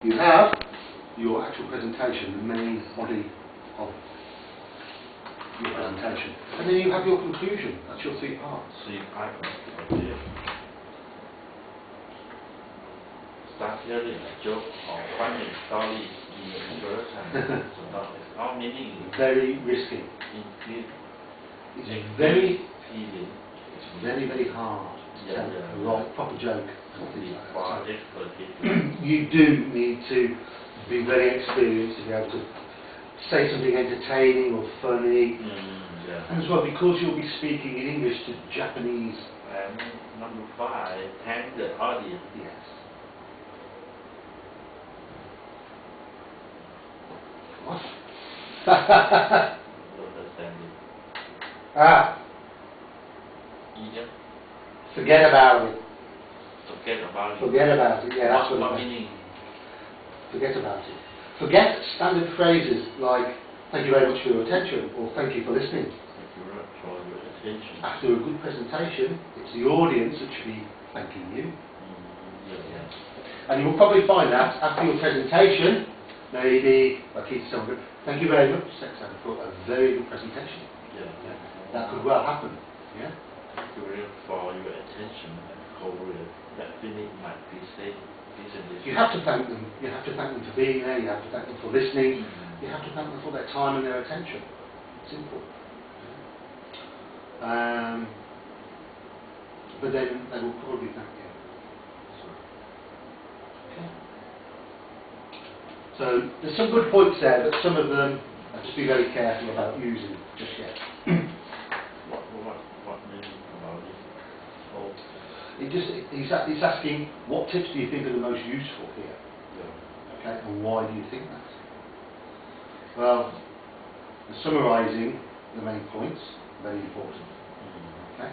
you have your actual presentation, the main body of your presentation. And then you have your conclusion. That's your 3 parts. 3 parts. Okay. Start telling a joke or funny story in the introduction. So now it's all meaning. Very risky. It's very very hard to tell a right proper joke. You do need to be very experienced to be able to say something entertaining or funny. And as well, because you'll be speaking in English to Japanese. And number 5, thank the audience. Yes. What? Forget about it. Forget about it. Forget about it. Yeah, that's what meaning. Forget about it. Forget standard phrases like "Thank you very much for your attention" or "Thank you for listening." Thank you very much for your attention. After a good presentation, it's the audience that should be thanking you. And you will probably find that after your presentation, maybe thank you very much, Secretary, for a very good presentation. That could well happen. Yeah. Thank you very much for your attention and that feeling might be said. You have to thank them. You have to thank them for being there. You have to thank them for listening. You have to thank them for their time and their attention. Simple. But then they will probably thank you. Okay. So there's some good points there, but some of them, just be very careful about using just yet. What meaning about this? Oh. He's asking, what tips do you think are the most useful here? Okay, and why do you think that? Well, summarising the main points, very important. Okay.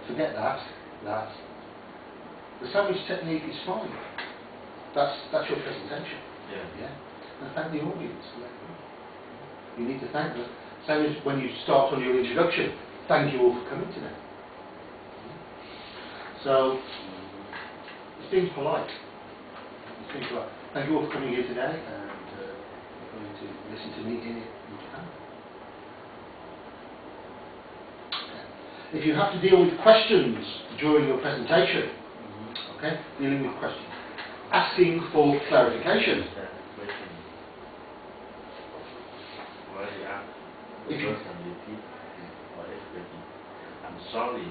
Forget that the sandwich technique is fine. That's your presentation. Yeah. And thank the audience. You need to thank them. Same as when you start on your introduction. Thank you all for coming today. So it's being polite. Thank you all for coming here today and coming to listen to me here in Japan. Okay. If you have to deal with questions during your presentation, okay, dealing with questions, asking for clarification. If you repeat or explaining, I'm sorry,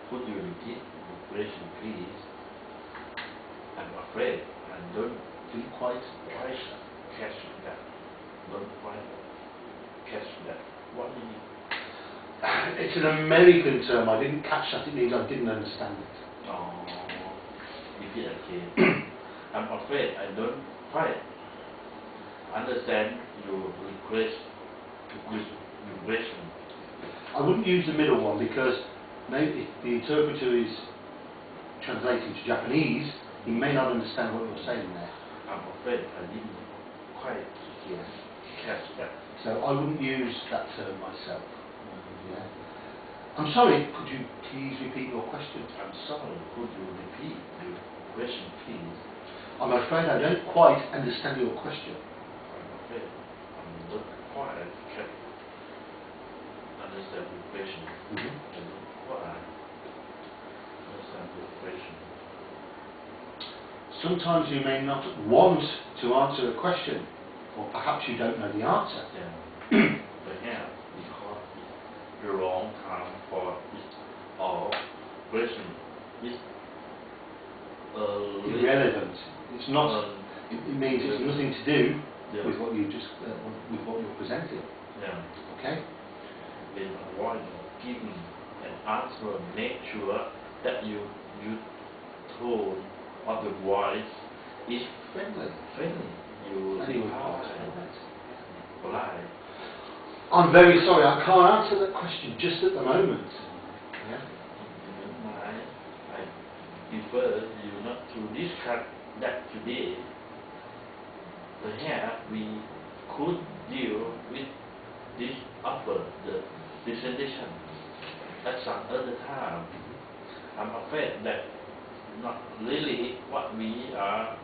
could you repeat the question, please? I'm afraid I didn't quite catch that. Don't quite catch that. What do you mean? It's an American term. I didn't catch that. It means I didn't understand it. Oh, repeat again. I'm afraid I don't quite understand your request. I wouldn't use the middle one because maybe if the interpreter is translating to Japanese, he may not understand what you're saying there. I'm afraid I didn't quite catch that. So I wouldn't use that term myself. Yeah. I'm sorry, could you please repeat your question? I'm sorry, could you repeat your question, please? I'm afraid I don't quite understand your question. I'm afraid I don't quite understand your question. I don't quite understand your question. Sometimes you may not want to answer a question, or perhaps you don't know the answer. Perhaps because it's the wrong time for it, or question is irrelevant. It's not. It means it's nothing to do with what you just with what you're presenting. Okay. Then avoid giving an answer. Make sure that your tone of the voice is friendly. You polite. I'm very sorry, I can't answer that question just at the moment. Yeah. I prefer you not to discuss that today. Perhaps we could deal with this after the presentation at some other time. I'm afraid that not really what we are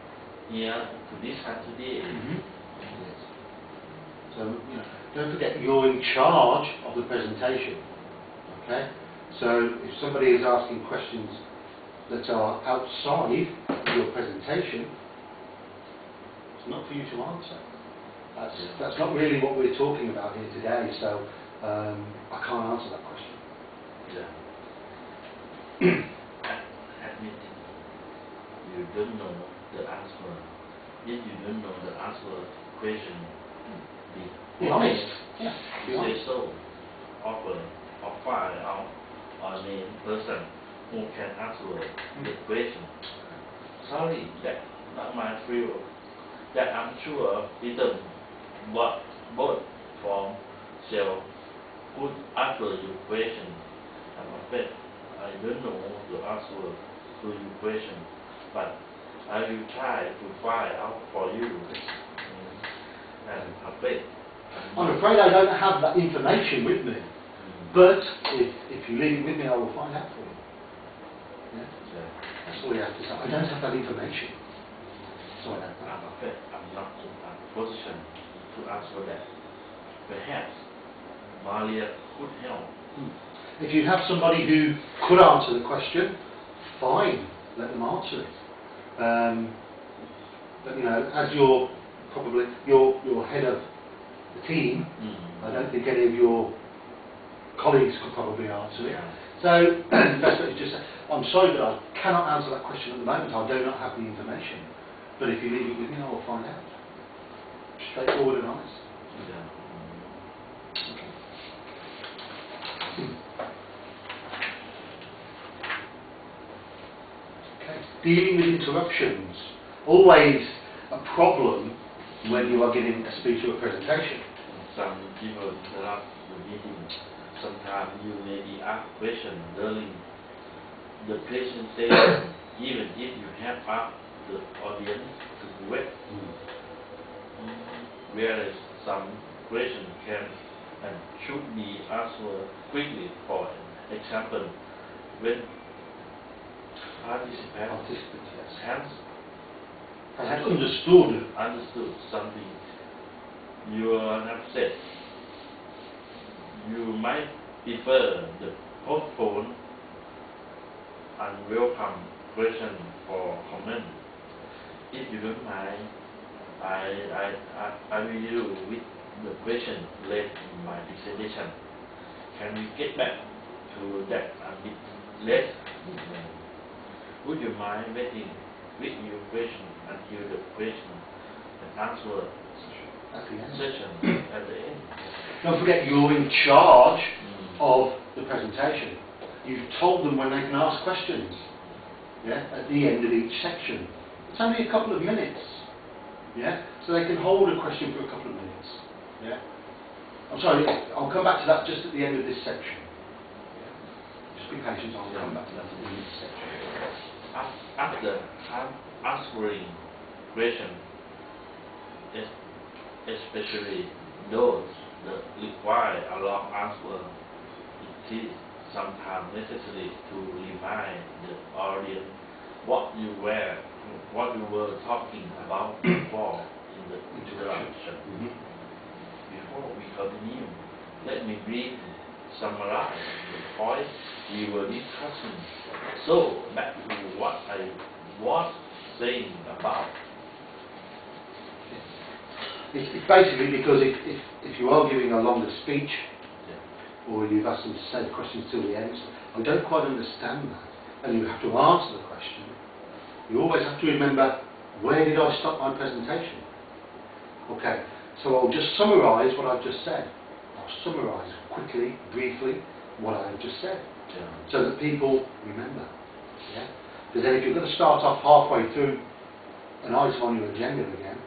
here to discuss today. Yes. So, don't forget you're in charge of the presentation. Okay? So, if somebody is asking questions that are outside of your presentation, it's not for you to answer. That's not really what we're talking about here today, so I can't answer that question. Admitting you don't know the answer. If you don't know the answer question, Be honest. Yeah. Be say honest. so. Offer or find out or name person who can answer the question. Sorry, that's not my field. That I'm sure either both form shall could answer your question. I'm afraid I don't know the answer to your question, but I will try to find out for you. And I'm afraid I don't have that information with me, but if you leave it with me, I will find out for you. Yeah? That's all you have to say. I don't have that information, so I don't know. I'm afraid I'm not in a position to answer that. Perhaps Maria could help. If you have somebody who could answer the question, fine, let them answer it. But as you're probably you're head of the team, I don't think any of your colleagues could probably answer it. So the best way is just say, I'm sorry, but I cannot answer that question at the moment. I do not have the information. But if you leave it with me, I will find out. Straightforward and honest. Okay. Dealing with interruptions. Always a problem when you are giving a speech or a presentation. Some people interrupt the meeting. Sometimes you may be asked questions during the presentation, even if you have asked the audience to do it. Whereas some questions can and should be answered quickly. For example, when participants has understood something you have said, you might prefer the postpone unwelcome question for comment. If you don't mind, I will deal with the question late in my presentation. Can we get back to that a bit late? Would you mind waiting with your question until the question and answer session at the end? Don't forget you're in charge of the presentation. You've told them when they can ask questions. Yeah, at the end of each section. It's only a couple of minutes. Yeah, so they can hold a question for a couple of minutes. Yeah, I'm sorry. I'll come back to that just at the end of this section. Yeah. Just be patient. I'll come back to that at the end of this section. After answering question, especially those that require a long answer, it is sometimes necessary to remind the audience what you were talking about before in the introduction. Before we continue, let me briefly summarize the point we were discussing. So, back to what I was saying about. It's basically because if you are giving a longer speech, or you've asked them to say the questions till the end, I don't quite understand that, and you have to answer the question, you always have to remember, where did I stop my presentation? Okay, so I'll just summarise what I've just said. I'll summarise quickly, briefly, what I have just said, so that people remember. Yeah? Because then if you're going to start off halfway through an item on your agenda again,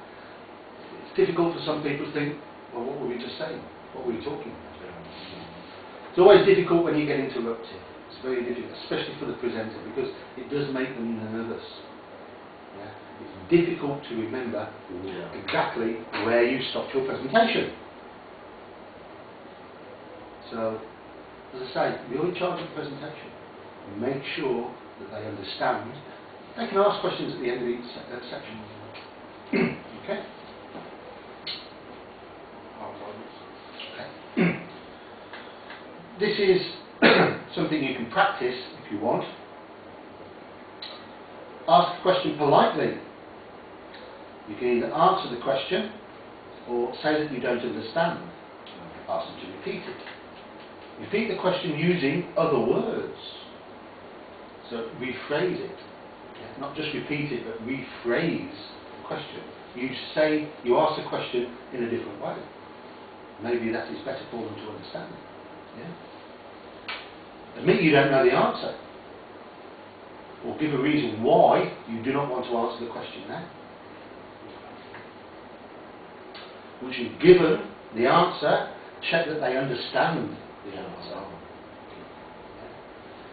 it's difficult for some people to think, well, what were we just saying? What were we talking about? It's always difficult when you get interrupted. It's very difficult, especially for the presenter, because it does make them nervous. Yeah? It's difficult to remember exactly where you stopped your presentation. So, as I say, you're in charge of the presentation. Make sure that they understand. They can ask questions at the end of each section. Okay. This is something you can practice if you want. Ask a question politely. You can either answer the question or say that you don't understand. Ask them to repeat it. Repeat the question using other words. So rephrase it. Not just repeat it, but rephrase the question. You ask the question in a different way. Maybe that is better for them to understand. Yeah? Admit you don't know the answer. Or give a reason why you do not want to answer the question now. Once you've given the answer, check that they understand the answer.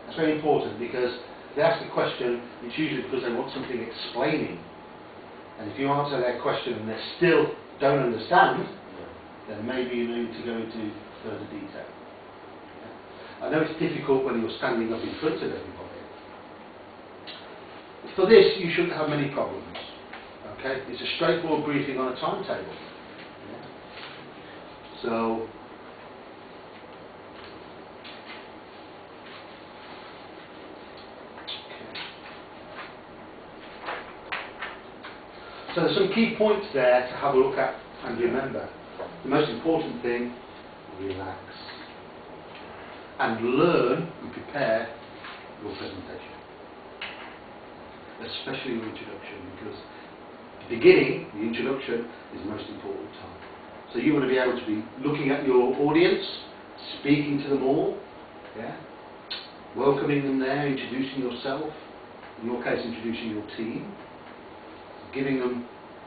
That's very important, because if they ask a question, it's usually because they want something explaining. And if you answer their question and they still don't understand, then maybe you need to go into further detail. I know it's difficult when you're standing up in front of everybody. But for this, you shouldn't have many problems. Okay? It's a straightforward briefing on a timetable. So, so there's some key points there to have a look at and remember. The most important thing, relax. And learn and prepare your presentation. Especially your introduction, because the beginning, the introduction, is the most important time. So you want to be able to be looking at your audience, speaking to them all, welcoming them there, introducing yourself, in your case introducing your team, giving them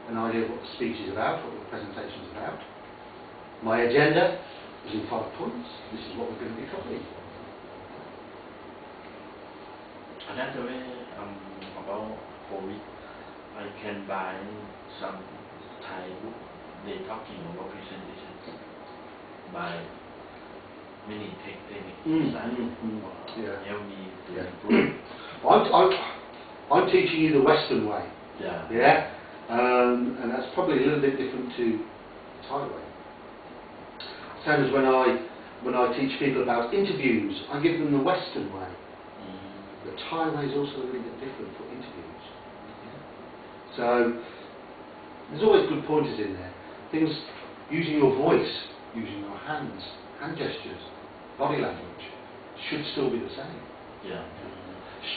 an idea of what the speech is about, what the presentation is about. My agenda is in 5 points. This is what we're going to be covering. Another way about COVID, I can buy some Thai book. They talking about presentations by many techniques. Help me to improve. I'm teaching you the Western way. Yeah. And that's probably a little bit different to the Thai way. Same as when I teach people about interviews, I give them the Western way. The Thai way is also a little bit different for interviews. So there's always good pointers in there. Things using your voice, using your hands, hand gestures, body language should still be the same.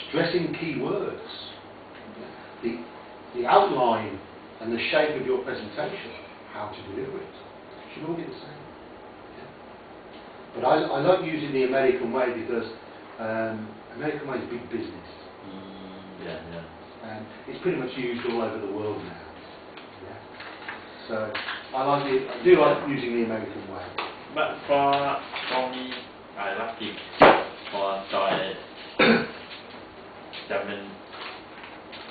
Stressing key words, the outline and the shape of your presentation, how to deliver it, should all be the same. But I like using the American way because American way is big business. And it's pretty much used all over the world now. So I do like using the American way. But for me, I like it for Joy German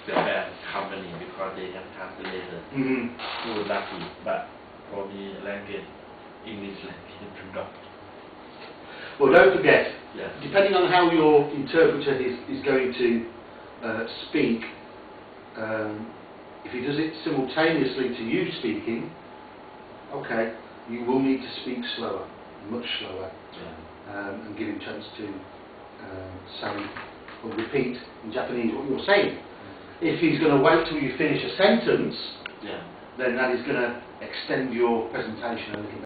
Japan company because they have translated. Good lucky, but for me, language English language to drop. Well, don't forget, depending on how your interpreter is going to speak, if he does it simultaneously to you speaking, okay, you will need to speak slower, much slower, and give him a chance to say or repeat in Japanese what you're saying. If he's going to wait till you finish a sentence, then that is going to extend your presentation a little bit.